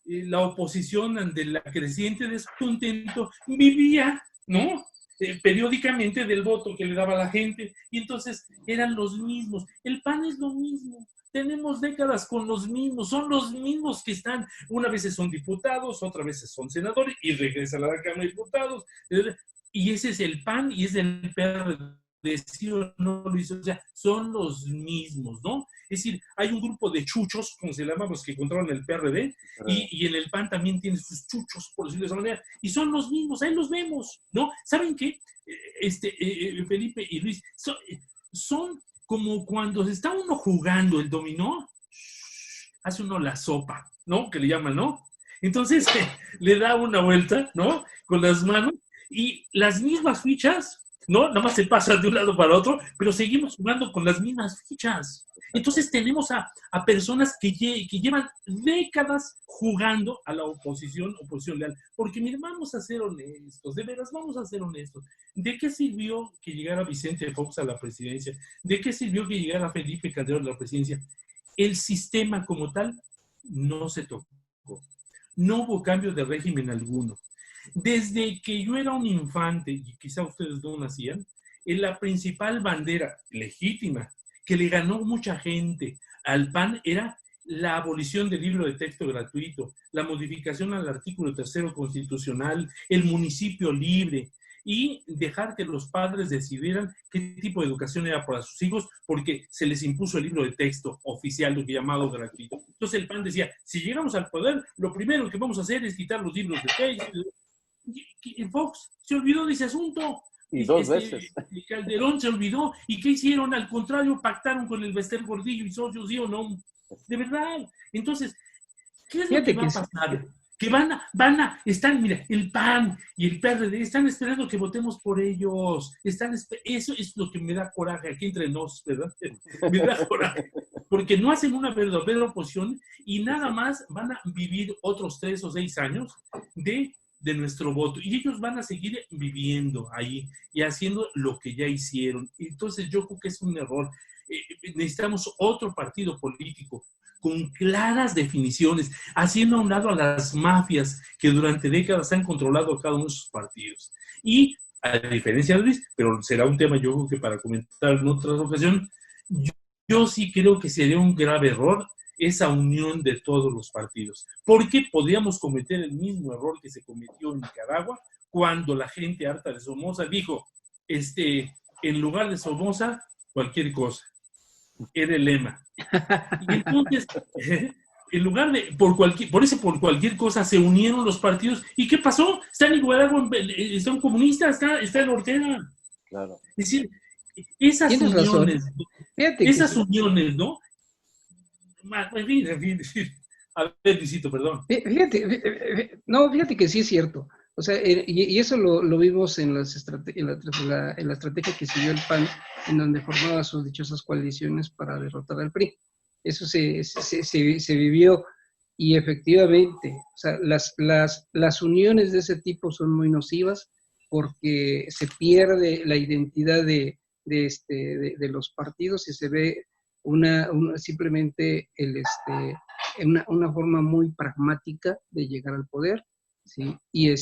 la oposición ante la creciente descontento vivía, ¿no? Periódicamente del voto que le daba la gente, y entonces eran los mismos. El PAN es lo mismo. Tenemos décadas con los mismos, son los mismos que están, una vez son diputados, otra vez son senadores, y regresan a la Cámara de Diputados, y ese es el PAN, y es el PRD, sí o no, Luis, o sea, son los mismos, ¿no? Es decir, hay un grupo de chuchos, como se llaman, los que controlan el PRD, y en el PAN también tiene sus chuchos, por decirlo de esa manera, y son los mismos, ahí los vemos, ¿no? ¿Saben qué? Felipe y Luis, son como cuando está uno jugando el dominó, hace uno la sopa, ¿no? Que le llaman, ¿no? Entonces le da una vuelta, ¿no? Con las manos, y las mismas fichas, ¿no? Nada más se pasan de un lado para otro, pero seguimos jugando con las mismas fichas. Entonces tenemos a personas que llevan décadas jugando a la oposición leal. Porque miren, vamos a ser honestos, de veras, vamos a ser honestos. ¿De qué sirvió que llegara Vicente Fox a la presidencia? ¿De qué sirvió que llegara Felipe Calderón a la presidencia? El sistema como tal no se tocó. No hubo cambio de régimen alguno. Desde que yo era un infante, y quizá ustedes no nacían, la principal bandera legítima que le ganó mucha gente al PAN era la abolición del libro de texto gratuito, la modificación al artículo 3 constitucional, el municipio libre, y dejar que los padres decidieran qué tipo de educación era para sus hijos, porque se les impuso el libro de texto oficial, lo que llamado gratuito. Entonces el PAN decía, si llegamos al poder, lo primero que vamos a hacer es quitar los libros de texto. Y Fox se olvidó de ese asunto. Y dos veces. Calderón se olvidó. ¿Y qué hicieron? Al contrario, pactaron con el Bester Gordillo y socios, ¿sí o no? De verdad. Entonces, ¿qué es lo que va a pasar? Que están, mira, el PAN y el PRD están esperando que votemos por ellos. Eso es lo que me da coraje aquí entre nos, ¿verdad? Me da coraje. Porque no hacen una verdadera oposición y nada más van a vivir otros 3 o 6 años de nuestro voto. Y ellos van a seguir viviendo ahí y haciendo lo que ya hicieron. Entonces yo creo que es un error. Necesitamos otro partido político con claras definiciones, haciendo a un lado a las mafias que durante décadas han controlado a cada uno de sus partidos. Y, a diferencia de Luis, pero será un tema yo creo que para comentar en otra ocasión, yo sí creo que sería un grave error esa unión de todos los partidos, porque podríamos cometer el mismo error que se cometió en Nicaragua cuando la gente harta de Somoza dijo, en lugar de Somoza, cualquier cosa. Era el lema. Y entonces, en lugar de, por cualquier cosa, se unieron los partidos. ¿Y qué pasó? Está en Nicaragua, está un comunista, está en Ortega. Claro. Es decir, esas uniones, ¿no? En fin, a ver, Luisito, perdón. Fíjate que sí es cierto. O sea, y eso lo vimos en la estrategia que siguió el PAN, en donde formaba sus dichosas coaliciones para derrotar al PRI. Eso se vivió, y efectivamente, o sea, las uniones de ese tipo son muy nocivas porque se pierde la identidad de los partidos y se ve simplemente una forma muy pragmática de llegar al poder, ¿sí? Y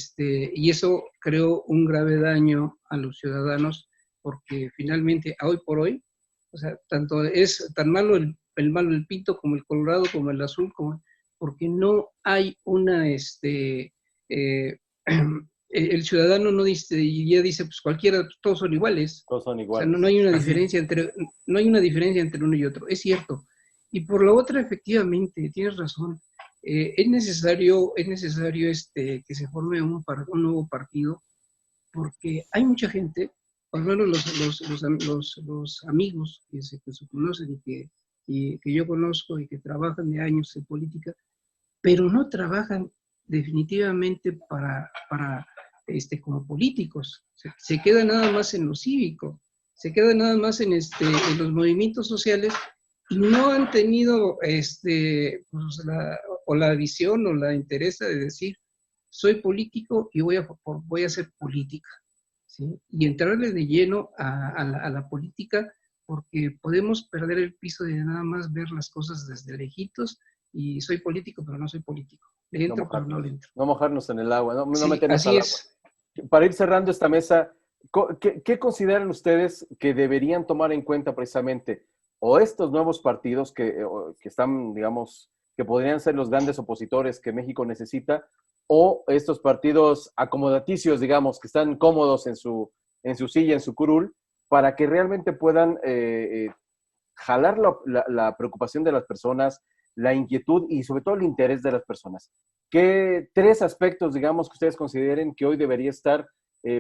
eso creó un grave daño a los ciudadanos, porque finalmente, hoy por hoy, o sea, tanto es tan malo el malo el pito como el colorado, como el azul, porque no hay el ciudadano no dice, ya dice, pues cualquiera, todos son iguales. Todos son iguales. O sea, no hay una diferencia entre uno y otro, es cierto. Y por la otra, efectivamente, tienes razón, es necesario que se forme un nuevo partido, porque hay mucha gente, por lo menos los amigos que se conocen y que yo conozco y que trabajan de años en política, pero no trabajan definitivamente como políticos. Se queda nada más en lo cívico, se queda nada más en los movimientos sociales, y no han tenido la visión o la interés de decir, soy político y voy a hacer política, ¿sí? Y entrarle de lleno a la política, porque podemos perder el piso de nada más ver las cosas desde lejitos y soy político, pero no soy político. Le entro, pero no le entro. No mojarnos en el agua, no Sí, meternos al agua. Para ir cerrando esta mesa, ¿qué consideran ustedes que deberían tomar en cuenta precisamente o estos nuevos partidos que están, digamos, que podrían ser los grandes opositores que México necesita, o estos partidos acomodaticios, digamos, que están cómodos en su silla, en su curul, para que realmente puedan jalar la preocupación de las personas, la inquietud y sobre todo el interés de las personas? ¿Qué 3 aspectos, digamos, que ustedes consideren que hoy debería estar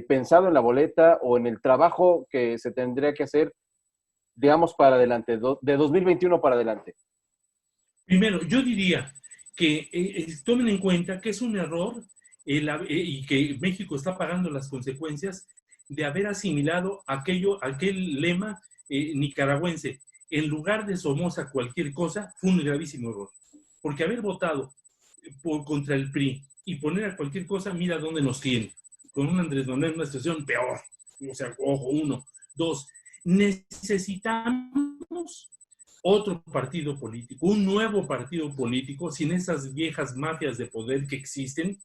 pensado en la boleta o en el trabajo que se tendría que hacer, digamos, para adelante, de 2021 para adelante? Primero, yo diría que tomen en cuenta que es un error y que México está pagando las consecuencias de haber asimilado aquel lema nicaragüense. En lugar de Somoza cualquier cosa, fue un gravísimo error. Porque haber votado contra el PRI y poner a cualquier cosa, mira dónde nos tiene. Con un Andrés Manuel en una situación peor. O sea, ojo, 1. 2, necesitamos otro partido político, un nuevo partido político, sin esas viejas mafias de poder que existen.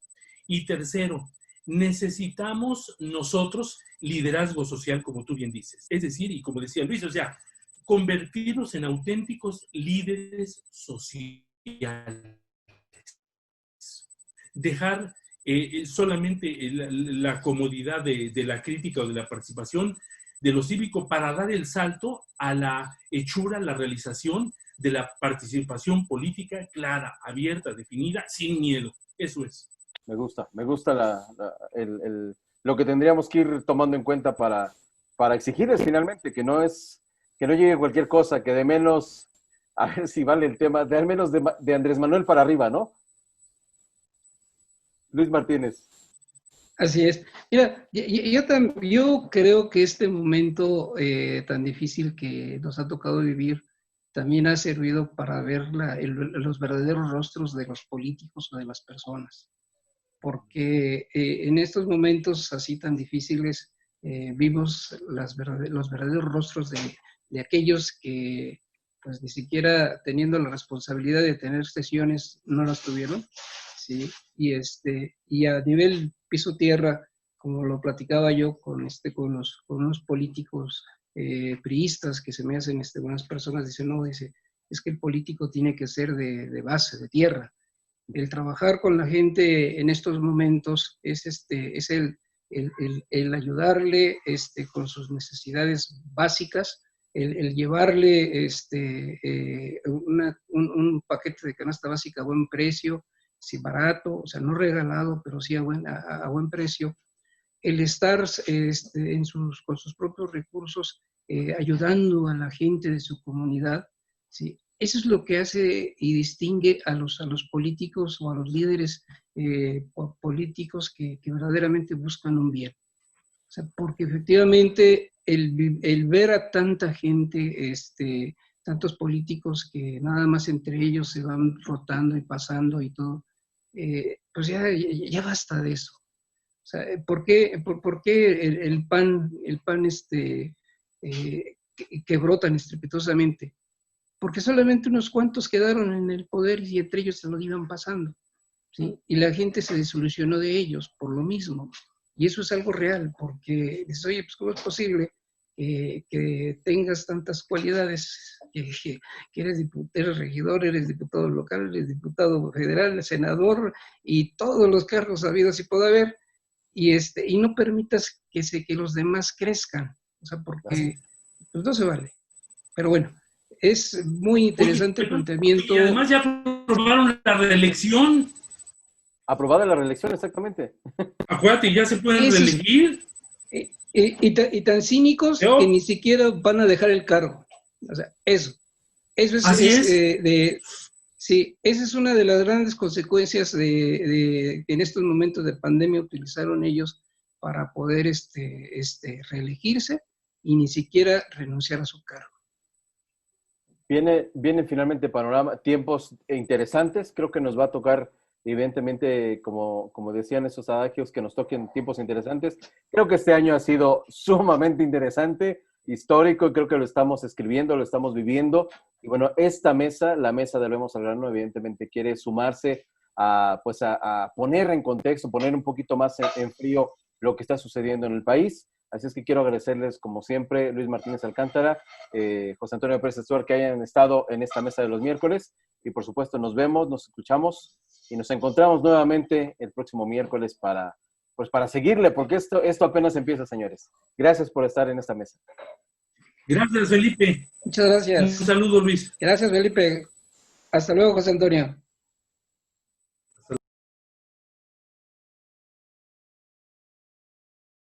Y tercero, necesitamos nosotros liderazgo social, como tú bien dices. Es decir, y como decía Luis, o sea, convertirnos en auténticos líderes sociales. Dejar solamente la comodidad de la crítica o de la participación de lo cívico para dar el salto a la hechura, la realización de la participación política clara, abierta, definida, sin miedo. Eso es. Me gusta lo que tendríamos que ir tomando en cuenta para exigirles finalmente, que no llegue cualquier cosa, que de menos, a ver si vale el tema, de al menos de Andrés Manuel para arriba, ¿no? Luis Martínez. Así es. Mira, yo creo que este momento tan difícil que nos ha tocado vivir también ha servido para ver los verdaderos rostros de los políticos o de las personas. Porque en estos momentos así tan difíciles vimos los verdaderos rostros de aquellos que pues ni siquiera teniendo la responsabilidad de tener sesiones no las tuvieron, ¿sí? Y a nivel piso tierra, como lo platicaba yo con unos políticos priistas que se me hacen, unas personas dicen, no, es que el político tiene que ser de base, de tierra. El trabajar con la gente en estos momentos es el ayudarle con sus necesidades básicas, el llevarle un paquete de canasta básica a buen precio, sí barato, o sea, no regalado, pero sí a buen precio. El estar con sus propios recursos ayudando a la gente de su comunidad, ¿sí? Eso es lo que hace y distingue a los políticos o a los líderes políticos que verdaderamente buscan un bien. O sea, porque efectivamente el ver a tanta gente, tantos políticos que nada más entre ellos se van rotando y pasando y todo, pues ya basta de eso. O sea, ¿por qué el PAN que brotan estrepitosamente? Porque solamente unos cuantos quedaron en el poder y entre ellos se lo iban pasando, ¿sí? Y la gente se desilusionó de ellos por lo mismo. Y eso es algo real, porque dices, oye, pues ¿cómo es posible que tengas tantas cualidades, que eres regidor, eres diputado local, eres diputado federal, senador y todos los cargos habidos y puede haber, y no permitas que los demás crezcan? O sea, porque pues no se vale. Pero bueno, es muy interesante el planteamiento. Y además ya aprobaron la reelección. Aprobada la reelección, exactamente. Acuérdate, ya se pueden reelegir. Y tan cínicos que ni siquiera van a dejar el cargo. O sea, eso es. Así es. Sí, esa es una de las grandes consecuencias de que en estos momentos de pandemia utilizaron ellos para poder reelegirse y ni siquiera renunciar a su cargo. Vienen finalmente tiempos interesantes. Creo que nos va a tocar, evidentemente, como decían esos adagios, que nos toquen tiempos interesantes. Creo que este año ha sido sumamente interesante. histórico, creo que lo estamos escribiendo, lo estamos viviendo. Y bueno, esta mesa, la mesa de Volvemos al Grano, evidentemente quiere sumarse pues a poner en contexto, poner un poquito más en frío lo que está sucediendo en el país. Así es que quiero agradecerles, como siempre, Luis Martínez Alcántara, José Antonio Pérez Stuart, que hayan estado en esta mesa de los miércoles. Y por supuesto, nos vemos, nos escuchamos y nos encontramos nuevamente el próximo miércoles para seguirle, porque esto apenas empieza, señores. Gracias por estar en esta mesa. Gracias, Felipe. Muchas gracias. Un saludo, Luis. Gracias, Felipe. Hasta luego, José Antonio.